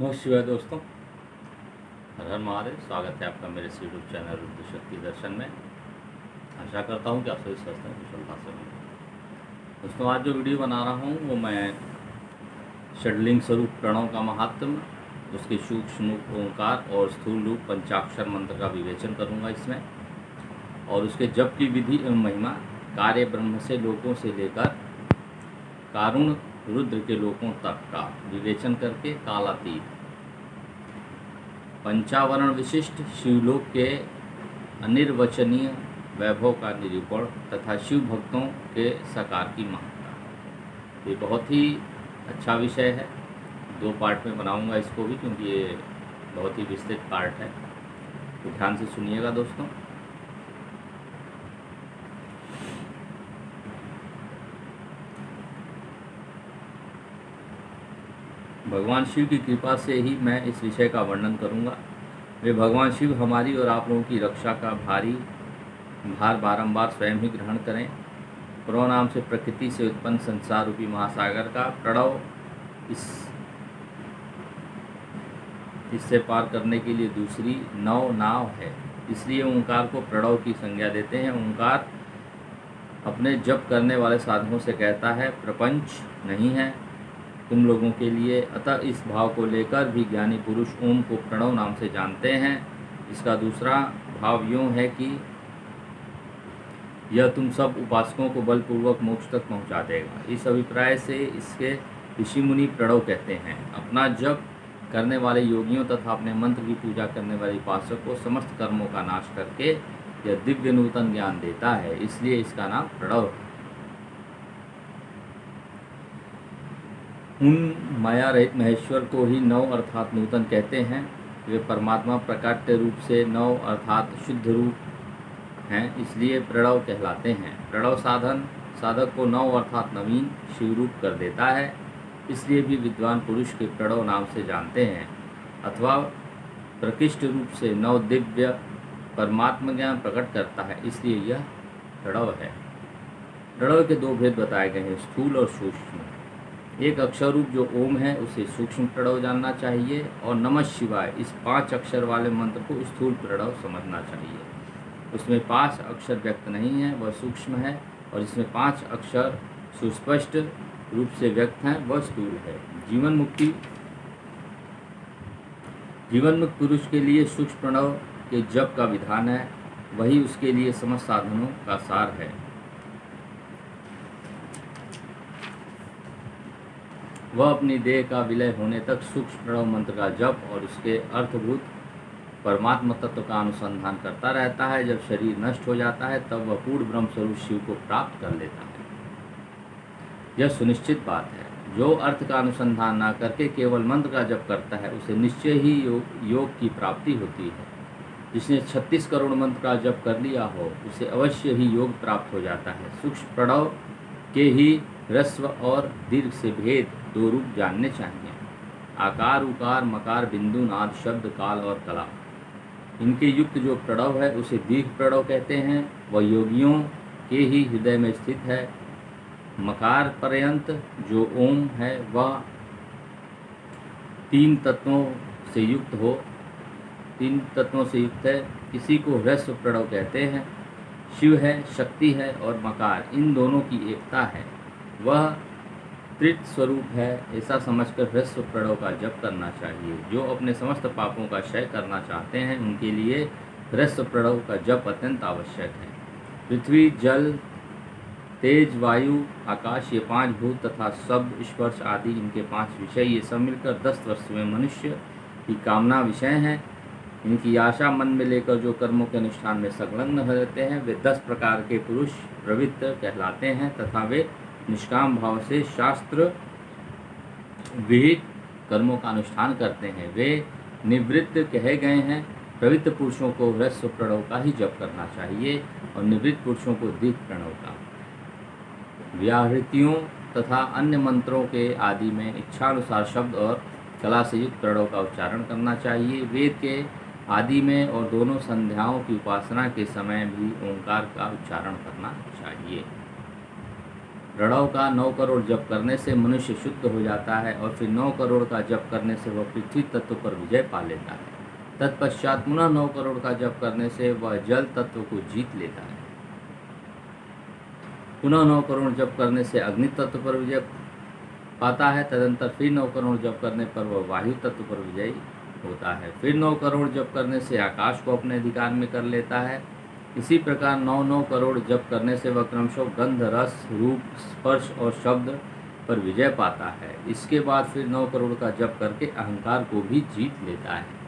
नमस्कार दोस्तों, हर हर महादेव। स्वागत है आपका मेरे इस यूट्यूब चैनल रुद्र शक्ति दर्शन में। आशा करता हूँ कि आप सभी स्वस्थ हैं, कुशलता से हों। दोस्तों, आज जो वीडियो बना रहा हूँ वो मैं षडलिंग स्वरूप प्रणव का महात्म्य, उसके सूक्ष्म रूप ओंकार और स्थूल रूप पंचाक्षर मंत्र का विवेचन करूँगा इसमें, और उसके जप की विधि एवं महिमा, कार्य ब्रह्म से लोकों से लेकर कारुण रुद्र के लोकों तक का विवेचन करके कालातीत पंचावरण विशिष्ट शिवलोक के अनिर्वचनीय वैभव का निरूपण तथा शिव भक्तों के साकार की महत्ता। ये बहुत ही अच्छा विषय है। 2 पार्ट में बनाऊंगा इसको भी, क्योंकि ये बहुत ही विस्तृत पार्ट है। तो ध्यान से सुनिएगा दोस्तों। भगवान शिव की कृपा से ही मैं इस विषय का वर्णन करूंगा। वे भगवान शिव हमारी और आप लोगों की रक्षा का भारी भार बारंबार स्वयं ही ग्रहण करें। प्रणव नाम से प्रकृति से उत्पन्न संसार रूपी महासागर का प्रणव इससे पार करने के लिए दूसरी नाव है, इसलिए ओंकार को प्रणव की संज्ञा देते हैं। ओंकार अपने जप करने वाले साधकों से कहता है, प्रपंच नहीं है तुम लोगों के लिए। अतः इस भाव को लेकर भी ज्ञानी पुरुष ओम को प्रणव नाम से जानते हैं। इसका दूसरा भाव यूँ है कि यह तुम सब उपासकों को बलपूर्वक मोक्ष तक पहुंचा देगा। इस अभिप्राय से इसके ऋषि मुनि प्रणव कहते हैं। अपना जप करने वाले योगियों तथा अपने मंत्र की पूजा करने वाले उपासक को समस्त कर्मों का नाश करके यह दिव्य नूतन ज्ञान देता है, इसलिए इसका नाम प्रणव है। उन माया रहित महेश्वर को ही नव अर्थात नूतन कहते हैं। वे परमात्मा प्रकाट्य रूप से नव अर्थात शुद्ध रूप हैं, इसलिए प्रणव कहलाते हैं। प्रणव साधक को नव अर्थात नवीन शिवरूप कर देता है, इसलिए भी विद्वान पुरुष के प्रणव नाम से जानते हैं। अथवा प्रकृष्ट रूप से नव दिव्य परमात्मा ज्ञान प्रकट करता है, इसलिए यह प्रणव है। प्रणव के 2 भेद बताए गए हैं, स्थूल और सूक्ष्म। एक अक्षर रूप जो ओम है उसे सूक्ष्म प्रणव जानना चाहिए, और नमः शिवाय इस 5 अक्षर वाले मंत्र को स्थूल प्रणव समझना चाहिए। उसमें 5 अक्षर व्यक्त नहीं है, वह सूक्ष्म है, और इसमें 5 अक्षर सुस्पष्ट रूप से व्यक्त हैं, वह स्थूल है। जीवन मुक्त पुरुष के लिए सूक्ष्म प्रणव के जप का विधान है, वही उसके लिए समस्त साधनों का सार है। वह अपनी देह का विलय होने तक सूक्ष्म प्रणव मंत्र का जप और उसके अर्थभूत परमात्मा तत्व का अनुसंधान करता रहता है। जब शरीर नष्ट हो जाता है तब वह पूर्ण ब्रह्म स्वरूप शिव को प्राप्त कर लेता है। यह सुनिश्चित बात है। जो अर्थ का अनुसंधान ना करके केवल मंत्र का जप करता है उसे निश्चय ही योग की प्राप्ति होती है। जिसने 36 करोड़ मंत्र का जप कर लिया हो उसे अवश्य ही योग प्राप्त हो जाता है। सूक्ष्म प्रणव के ही ह्रस्व और दीर्घ से भेद 2 रूप जानने चाहिए, आकार, उकार, मकार, बिंदु, नाद, शब्द, काल और कला। इनके युक्त जो प्रणव है उसे दीर्घ प्रणव कहते हैं। वह योगियों के ही हृदय में स्थित है। मकार पर्यंत जो ओम है वह 3 तत्वों से युक्त है। इसी को ह्रस्व प्रणव कहते हैं। शिव है, शक्ति है और मकार, इन दोनों की एकता है। वह त्रित स्वरूप है, ऐसा समझकर ह्रस्व प्रणव का जप करना चाहिए। जो अपने समस्त पापों का क्षय करना चाहते हैं उनके लिए ह्रस्व प्रणव का जप अत्यंत आवश्यक है। पृथ्वी, जल, तेज, वायु, आकाश, ये 5 भूत तथा शब्द, स्पर्श आदि इनके 5 विषय, ये सब मिलकर 10 वर्ष में मनुष्य की कामना विषय हैं। इनकी आशा मन में लेकर जो कर्मों के अनुष्ठान में संलग्न रहते हैं वे 10 प्रकार के पुरुष प्रवृत्त कहलाते हैं, तथा वे निष्काम भाव से शास्त्र विहित कर्मों का अनुष्ठान करते हैं। वे निवृत्त कहे गए हैं। प्रवृत्त पुरुषों को ह्रस्व प्रणव का ही जप करना चाहिए और निवृत्त पुरुषों को दीर्घ प्रणव का। व्याहृतियों तथा अन्य मंत्रों के आदि में इच्छानुसार शब्द और कला से युक्त प्रणव का उच्चारण करना चाहिए। वेद के आदि में और दोनों संध्याओं की उपासना के समय भी ओंकार का उच्चारण करना चाहिए। प्रणव का 9 करोड़ जप करने से मनुष्य शुद्ध हो जाता है और फिर 9 करोड़ का जप करने से वह पृथ्वी तत्व पर विजय पा लेता है। तत्पश्चात पुनः 9 करोड़ का जप करने से वह जल तत्व को जीत लेता है। पुनः 9 करोड़ जप करने से अग्नि तत्व पर विजय पाता है। तदंतर फिर 9 करोड़ जप करने पर वह वायु तत्व पर विजयी होता है। फिर 9 करोड़ जप करने से आकाश को अपने अधिकार में कर लेता है। इसी प्रकार 9 करोड़ जप करने से वह क्रमशः गंध, रस, रूप, स्पर्श और शब्द पर विजय पाता है। इसके बाद फिर 9 करोड़ का जप करके अहंकार को भी जीत लेता है।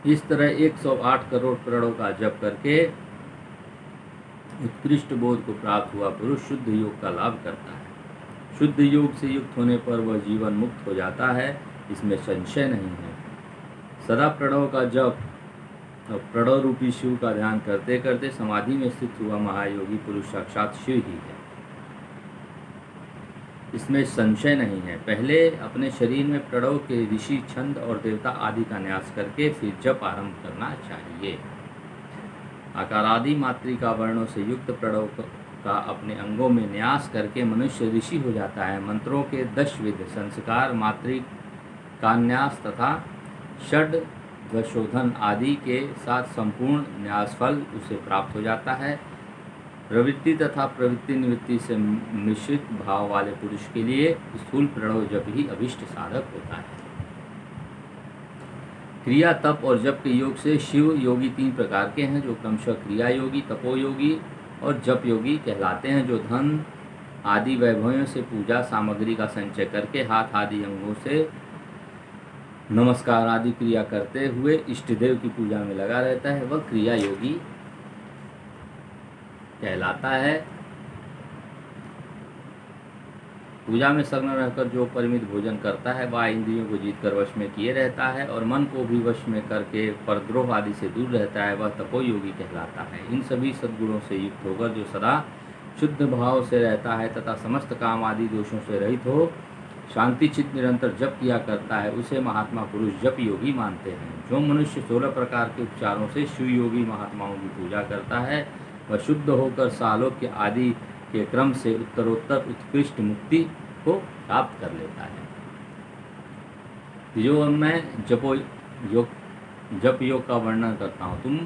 इस तरह 108 करोड़ प्रणों का जप करके उत्कृष्ट बोध को प्राप्त हुआ पुरुष शुद्ध योग का लाभ करता है। शुद्ध योग से युक्त होने पर वह जीवन मुक्त हो जाता है, इसमें संशय नहीं है। सदा प्रणव का जप और प्रणव रूपी शिव का ध्यान करते करते समाधि में स्थित हुआ महायोगी पुरुष साक्षात शिव ही है, इसमें संशय नहीं है। पहले अपने शरीर में प्रणव के ऋषि, छंद और देवता आदि का न्यास करके फिर जप आरंभ करना चाहिए। आकारादि मात्रिका वर्णों से युक्त प्रणव का अपने अंगों में न्यास करके मनुष्य ऋषि हो जाता है। मंत्रों के 10 विध संस्कार, मात्रिकान्यास तथा षड ध्वशोधन आदि के साथ संपूर्ण न्यासफल उसे प्राप्त हो जाता है। प्रवृत्ति तथा प्रवृत्ति निवृत्ति से मिश्रित भाव वाले पुरुष के लिए स्थूल प्रणव जप ही अभिष्ट साधक होता है। क्रिया, तप और जप के योग से शिव योगी 3 प्रकार के हैं, जो क्रमशः क्रिया योगी, तपोयोगी और जप योगी कहलाते हैं, जो धन आदि वैभवों से पूजा सामग्री का संचय करके हाथ आदि अंगों से नमस्कार आदि क्रिया करते हुए इष्ट देव की पूजा में लगा रहता है, वह क्रिया योगी कहलाता है। पूजा में सग्न रहकर जो परिमित भोजन करता है वह इंद्रियों को जीतकर वश में किए रहता है और मन को भी वश में करके परद्रोह आदि से दूर रहता है, वह तपोयोगी कहलाता है। इन सभी सद्गुणों से युक्त होकर जो सदा शुद्ध भाव से रहता है तथा समस्त काम आदि दोषों से रहित हो शांति चित्त निरंतर जप किया करता है, उसे महात्मा पुरुष जप योगी मानते हैं। जो मनुष्य 16 प्रकार के उपचारों से शिव योगी महात्माओं की पूजा करता है वह शुद्ध होकर सालोक्य आदि के क्रम से उत्तरोत्तर उत्कृष्ट मुक्ति को प्राप्त कर लेता है। जो मैं जप योग का वर्णन करता हूँ, तुम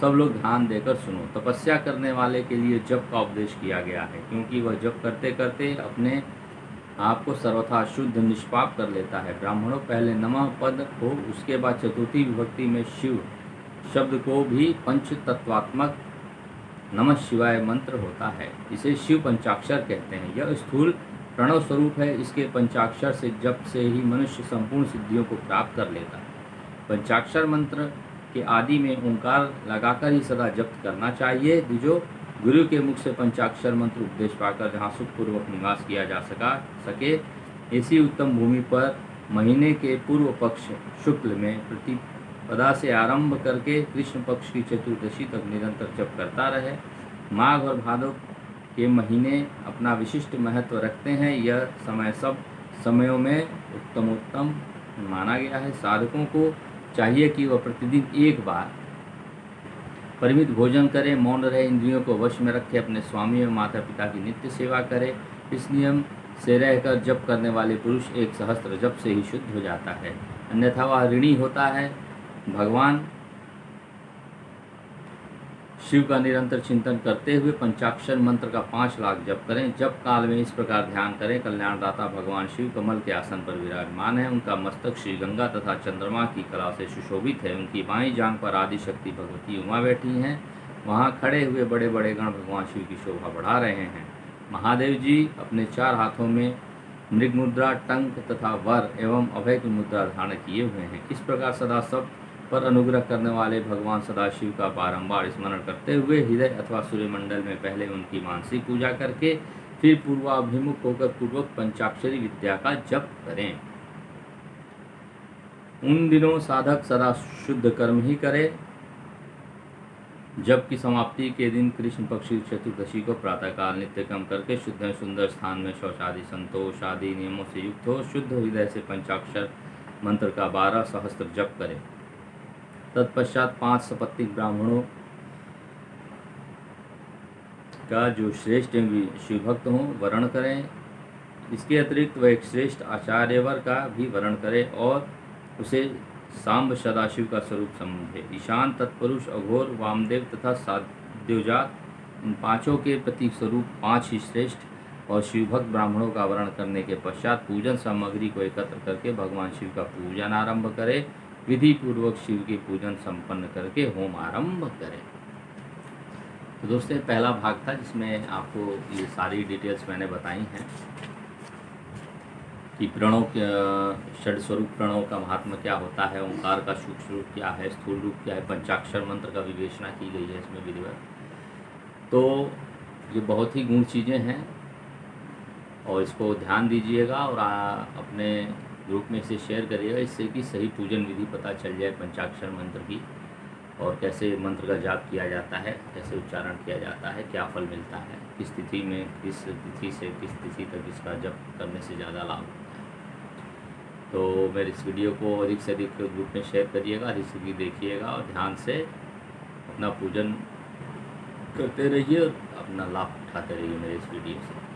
सब लोग ध्यान देकर सुनो। तपस्या करने वाले के लिए जप का उपदेश किया गया है, क्योंकि वह जप करते करते अपने आप को सर्वथा शुद्ध निष्पाप कर लेता है। ब्राह्मणों पहले नमः पद को, उसके बाद चतुर्थी विभक्ति में शिव शब्द को भी पंच तत्वात्मक नमः शिवाय मंत्र होता है। इसे शिव पंचाक्षर कहते हैं। यह स्थूल प्रणव स्वरूप है। इसके पंचाक्षर से जप से ही मनुष्य संपूर्ण सिद्धियों को प्राप्त कर लेता है। पंचाक्षर मंत्र के आदि में ओंकार लगाकर ही सदा जप करना चाहिए। द्विजो, गुरु के मुख से पंचाक्षर मंत्र उपदेश पाकर जहाँ सुखपूर्वक निवास किया जा सके ऐसी उत्तम भूमि पर महीने के पूर्व पक्ष शुक्ल में प्रतिपदा से आरंभ करके कृष्ण पक्ष की चतुर्दशी तक निरंतर जप करता रहे। माघ और भादव के महीने अपना विशिष्ट महत्व रखते हैं। यह समय सब समयों में उत्तमोत्तम माना गया है। साधकों को चाहिए कि वह प्रतिदिन एक बार परिमित भोजन करे, मौन रहे, इंद्रियों को वश में रखे, अपने स्वामी और माता पिता की नित्य सेवा करे। इस नियम से रहकर जप करने वाले पुरुष 1 सहस्त्र जप से ही शुद्ध हो जाता है, अन्यथा वह ऋणी होता है। भगवान शिव का निरंतर चिंतन करते हुए पंचाक्षर मंत्र का 5 लाख जप करें। जप काल में इस प्रकार ध्यान करें, कल्याणदाता भगवान शिव कमल के आसन पर विराजमान है। उनका मस्तक श्री गंगा तथा चंद्रमा की कला से सुशोभित है। उनकी बाईं जांघ पर आदिशक्ति भगवती उमा बैठी हैं। वहाँ खड़े हुए बड़े बड़े गण भगवान शिव की शोभा बढ़ा रहे हैं। महादेव जी अपने 4 हाथों में मृग मुद्रा, टंक तथा वर एवं अभय की मुद्रा धारण किए हुए हैं। इस प्रकार सदा सब पर अनुग्रह करने वाले भगवान सदाशिव का बारंबार स्मरण करते हुए हृदय अथवा सूर्यमंडल में पहले उनकी मानसिक पूजा करके फिर पूर्वाभिमुख होकर पूर्वक पंचाक्षरी विद्या का जप करें। उन दिनों साधक सदा शुद्ध कर्म ही करे। जप की समाप्ति के दिन कृष्ण पक्ष की चतुर्दशी को प्रातःकाल नित्य कर्म करके शुद्ध सुंदर स्थान में शौचादि संतोष आदि नियमों से युक्त हो शुद्ध हृदय से पंचाक्षर मंत्र का 12 सहस्त्र जप करे। तत्पश्चात 5 सपत्निक ब्राह्मणों का जो श्रेष्ठ शिवभक्त हों वर्ण करें। इसके अतिरिक्त वह एक श्रेष्ठ आचार्यवर का भी वर्ण करें और उसे सांब सदाशिव का स्वरूप समझे। ईशान, तत्पुरुष, अघोर, वामदेव तथा साध्योजात, इन पांचों के प्रतीक स्वरूप 5 ही श्रेष्ठ और शिवभक्त ब्राह्मणों का वर्ण करने के पश्चात पूजन सामग्री को एकत्र करके भगवान शिव का पूजन आरंभ करें। विधि पूर्वक शिव के पूजन संपन्न करके होम आरंभ करें। तो दोस्तों पहला भाग था जिसमें आपको ये सारी डिटेल्स मैंने बताई हैं कि प्रणव षड स्वरूप प्रणव का महात्मा क्या होता है, ओंकार का सूक्ष्म रूप क्या है, स्थूल रूप क्या है, पंचाक्षर मंत्र का विवेचना की गई है इसमें विधिवत। तो ये बहुत ही गूढ़ चीज़ें हैं और इसको ध्यान दीजिएगा और अपने ग्रुप में इसे शेयर करिएगा, इससे कि सही पूजन विधि पता चल जाए पंचाक्षर मंत्र की और कैसे मंत्र का जाप किया जाता है, कैसे उच्चारण किया जाता है, क्या फल मिलता है, किस तिथि में किस तिथि से किस तिथि तक इसका जप करने से ज़्यादा लाभ होता है। तो मेरे इस वीडियो को अधिक से अधिक ग्रुप में शेयर करिएगा, अधिक से अधिक देखिएगा और ध्यान से अपना पूजन करते रहिए और अपना लाभ उठाते रहिए मेरे इस वीडियो से।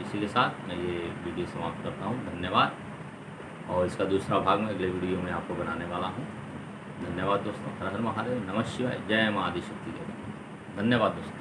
इसी के साथ मैं ये वीडियो समाप्त करता हूँ। धन्यवाद। और इसका दूसरा भाग मैं अगले वीडियो में आपको बनाने वाला हूँ। धन्यवाद दोस्तों। हर हर महादेव, नमः शिवाय, जय माँ आदिशक्ति देव। धन्यवाद दोस्तों।